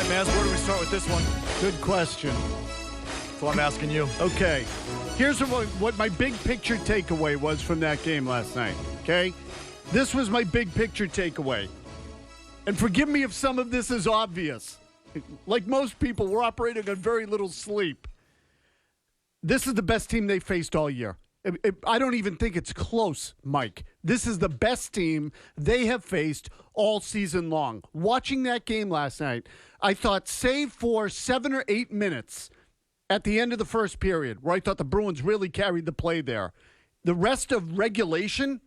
right, Mazz, where do we start with this one? Good question. So I'm asking you. Okay. Here's what my big picture takeaway was from that game last night. Okay? This was my big picture takeaway. And forgive me if some of this is obvious. Like most people, we're operating on very little sleep. This is the best team they faced all year. I don't even think it's close, Mike. This is the best team they have faced all season long. Watching that game last night, I thought, save for 7 or 8 minutes at the end of the first period, where I thought the Bruins really carried the play there. The rest of regulation,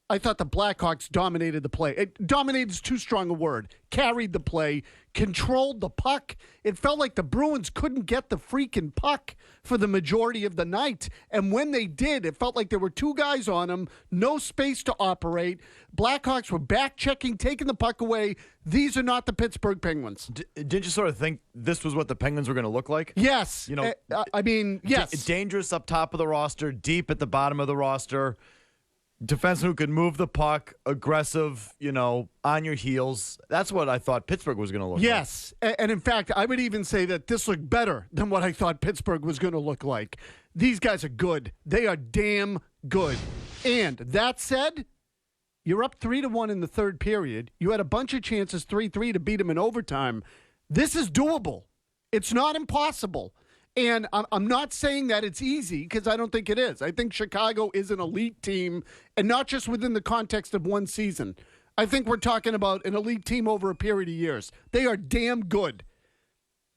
I thought the Blackhawks dominated the play. Dominated is too strong a word. Carried the play, controlled the puck. It felt like the Bruins couldn't get the freaking puck for the majority of the night. And when they did, it felt like there were two guys on them, no space to operate. Blackhawks were back-checking, taking the puck away. These are not the Pittsburgh Penguins. Didn't you sort of think this was what the Penguins were going to look like? Yes. You know, yes. Dangerous up top of the roster, deep at the bottom of the roster. Defenseman who could move the puck, aggressive, on your heels. That's what I thought Pittsburgh was going to look like. Yes. And in fact, I would even say that this looked better than what I thought Pittsburgh was going to look like. These guys are good. They are damn good. And that said, you're up 3-1 in the third period. You had a bunch of chances, 3-3, to beat them in overtime. This is doable. It's not impossible. And I'm not saying that it's easy, because I don't think it is. I think Chicago is an elite team, and not just within the context of one season. I think we're talking about an elite team over a period of years. They are damn good.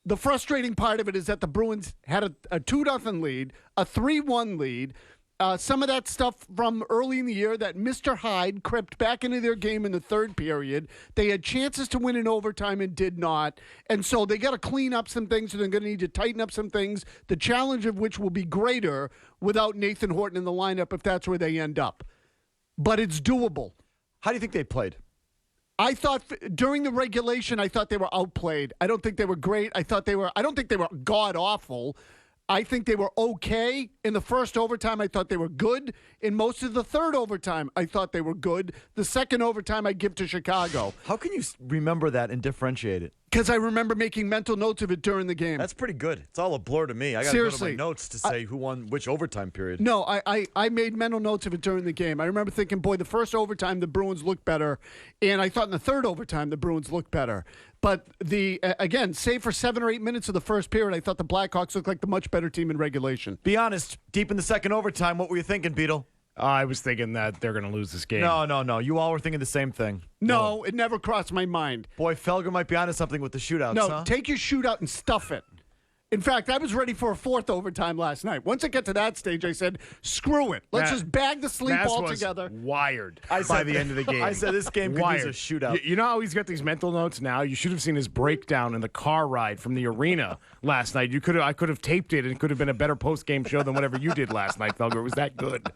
The frustrating part of it is that the Bruins had a 2-0 lead, a 3-1 lead. Some of that stuff from early in the year that Mr. Hyde crept back into their game in the third period. They had chances to win in overtime and did not. And so they got to clean up some things, and they're going to need to tighten up some things, the challenge of which will be greater without Nathan Horton in the lineup if that's where they end up. But it's doable. How do you think they played? I thought during the regulation, I thought they were outplayed. I don't think they were great. I don't think they were god-awful. I think they were okay. In the first overtime, I thought they were good. In most of the third overtime, I thought they were good. The second overtime, I give to Chicago. How can you remember that and differentiate it? Because I remember making mental notes of it during the game. That's pretty good. It's all a blur to me. I got to go to my notes to say who won which overtime period. No, I made mental notes of it during the game. I remember thinking, boy, the first overtime, the Bruins looked better. And I thought in the third overtime, the Bruins looked better. But again, save for 7 or 8 minutes of the first period, I thought the Blackhawks looked like the much better team in regulation. Be honest, deep in the second overtime, what were you thinking, Beetle? I was thinking that they're going to lose this game. No. You all were thinking the same thing. No, it never crossed my mind. Boy, Felger might be onto something with the shootouts, No, take your shootout and stuff it. In fact, I was ready for a fourth overtime last night. Once it got to that stage, I said, screw it. Let's just bag the sleep Mazz altogether. Was wired by the end of the game. I said this game could use a shootout. You know how he's got these mental notes now? You should have seen his breakdown in the car ride from the arena last night. I could have taped it, and it could have been a better post-game show than whatever you did last night, Felger. It was that good.